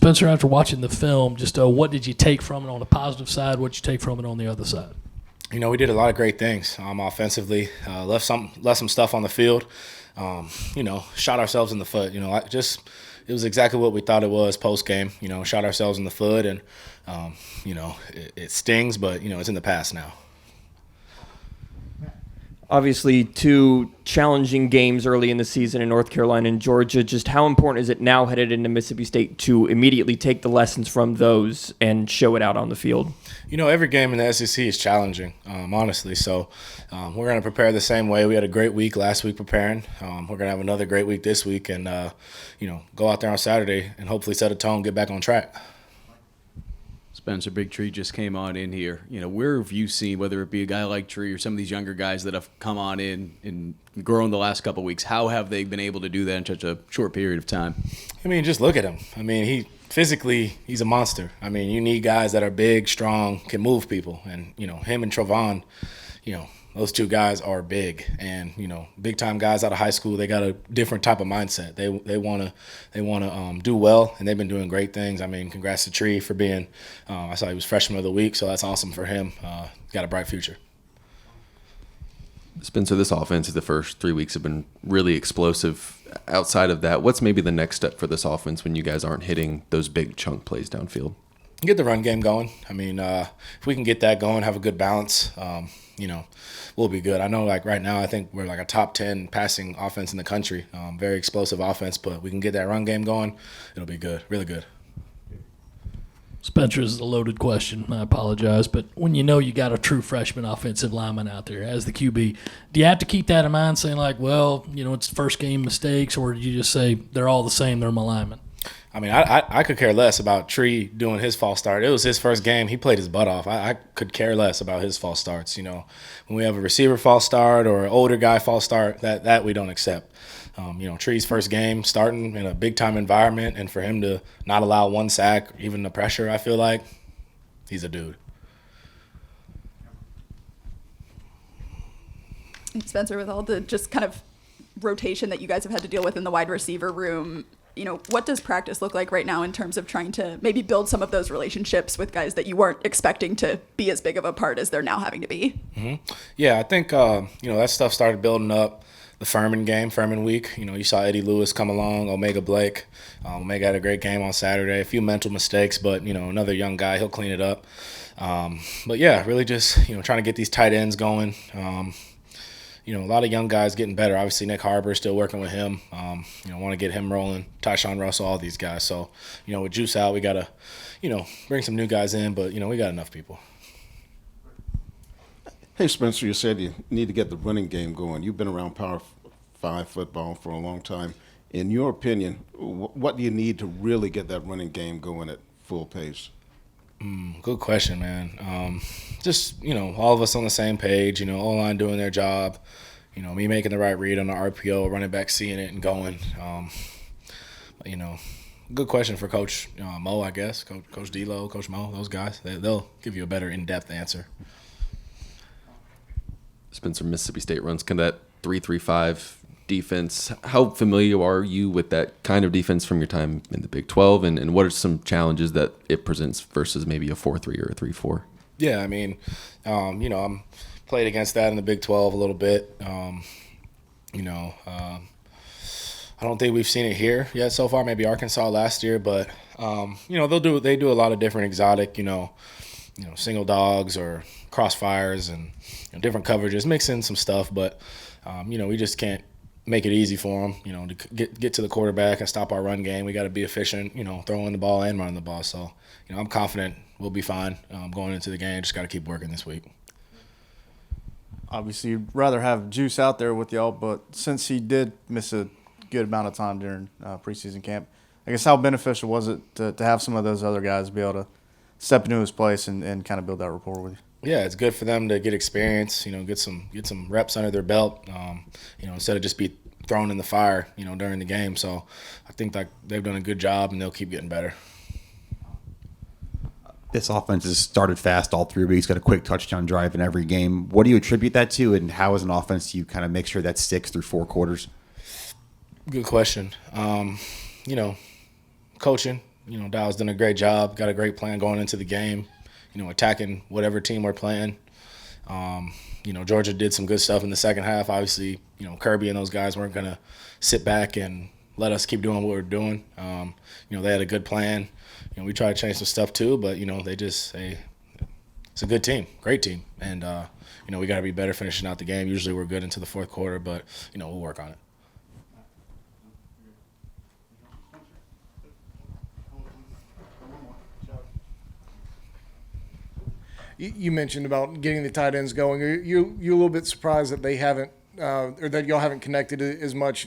Spencer, after watching the film, just what did you take from it on the positive side? What did you take from it on the other side? You know, we did a lot of great things offensively. Left some stuff on the field. You know, shot ourselves in the foot. You know, it was exactly what we thought it was post game. You know, shot ourselves in the foot, and you know, it stings, but you know, it's in the past now. Obviously, two challenging games early in the season in North Carolina and Georgia. Just how important is it now headed into Mississippi State to immediately take the lessons from those and show it out on the field? You know, every game in the SEC is challenging, honestly. So we're going to prepare the same way. We had a great week last week preparing. We're going to have another great week this week and, you know, go out there on Saturday and hopefully set a tone, get back on track. Spencer, Big Tree just came on in here. You know, where have you seen, whether it be a guy like Tree or some of these younger guys that have come on in and grown the last couple of weeks, how have they been able to do that in such a short period of time? I mean, just look at him. I mean, he's a monster. I mean, you need guys that are big, strong, can move people. And, you know, him and Travon, you know, those two guys are big. And, you know, big-time guys out of high school, they got a different type of mindset. They want to do well, and they've been doing great things. I mean, congrats to Tree for being I saw he was Freshman of the Week, so that's awesome for him. Got a bright future. Spencer, this offense, the first 3 weeks have been really explosive. Outside of that, what's maybe the next step for this offense when you guys aren't hitting those big chunk plays downfield? Get the run game going. I mean, if we can get that going, have a good balance, you know, we'll be good. I know, like, right now I think we're like a top 10 passing offense in the country, very explosive offense, but we can get that run game going, it'll be good, really good. Spencer, is a loaded question. I apologize, but when you know you got a true freshman offensive lineman out there as the QB, do you have to keep that in mind, saying like, well, you know, it's first game mistakes, or do you just say they're all the same, they're my linemen? I mean, I could care less about Tree doing his false start. It was his first game. He played his butt off. I could care less about his false starts. You know, when we have a receiver false start or an older guy false start, that we don't accept. You know, Tree's first game starting in a big-time environment, and for him to not allow one sack, even the pressure, I feel like, he's a dude. Spencer, with all the just kind of rotation that you guys have had to deal with in the wide receiver room, you know, what does practice look like right now in terms of trying to maybe build some of those relationships with guys that you weren't expecting to be as big of a part as they're now having to be? Mm-hmm. Yeah, I think, you know, that stuff started building up. The Furman week, you know, you saw Eddie Lewis come along, Omega Blake. Omega had a great game on Saturday. A few mental mistakes, but, you know, another young guy, he'll clean it up. But, yeah, really just, you know, trying to get these tight ends going. You know, a lot of young guys getting better. Obviously, Nick Harbour still working with him. You know, want to get him rolling. Tyshawn Russell, all these guys. So, you know, with Juice out, we got to, you know, bring some new guys in. But, you know, we got enough people. Hey, Spencer, you said you need to get the running game going. You've been around Power 5 football for a long time. In your opinion, what do you need to really get that running game going at full pace? Good question, man. Just, you know, all of us on the same page, you know, O-line doing their job, you know, me making the right read on the RPO, running back seeing it and going. You know, good question for Coach Mo, I guess, Coach D-Lo, Coach Mo, those guys. They'll give you a better in-depth answer. Spencer, Mississippi State runs kind of that 3-3-5 defense. How familiar are you with that kind of defense from your time in the Big 12, and what are some challenges that it presents versus maybe a 4-3 or a 3-4? Yeah, I mean, you know, I'm played against that in the Big 12 a little bit. You know, I don't think we've seen it here yet so far. Maybe Arkansas last year, but you know, they do a lot of different exotic, you know, single dogs or crossfires and different coverages, mix in some stuff, but you know, we just can't make it easy for them, you know, to get to the quarterback and stop our run game. We got to be efficient, you know, throwing the ball and running the ball. So, you know, I'm confident we'll be fine going into the game. Just got to keep working this week. Obviously, you'd rather have Juice out there with y'all, but since he did miss a good amount of time during preseason camp, I guess how beneficial was it to have some of those other guys be able to step into his place and kind of build that rapport with you? Yeah, it's good for them to get experience, you know, get some reps under their belt, you know, instead of just be thrown in the fire, you know, during the game. So I think like they've done a good job and they'll keep getting better. This offense has started fast all 3 weeks, got a quick touchdown drive in every game. What do you attribute that to, and how as an offense do you kind of make sure that sticks through 4 quarters? Good question. You know, coaching, Dow's done a great job, got a great plan going into the game, attacking whatever team we're playing. Georgia did some good stuff in the second half. Obviously, Kirby and those guys weren't going to sit back and let us keep doing what we're doing. They had a good plan. We tried to change some stuff too, but, it's a good team, great team. And, we got to be better finishing out the game. Usually we're good into the fourth quarter, but, we'll work on it. You mentioned about getting the tight ends going. Are you a little bit surprised that they haven't, or that y'all haven't connected as much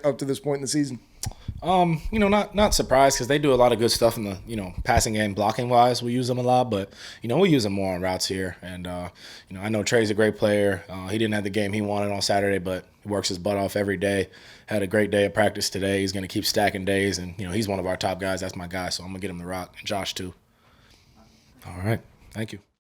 up to this point in the season? Not surprised because they do a lot of good stuff in the, passing game, blocking wise. We use them a lot, but, we use them more on routes here. And, I know Trey's a great player. He didn't have the game he wanted on Saturday, but he works his butt off every day. Had a great day of practice today. He's going to keep stacking days, and, he's one of our top guys. That's my guy, so I'm going to get him the rock. And Josh, too. All right. Thank you.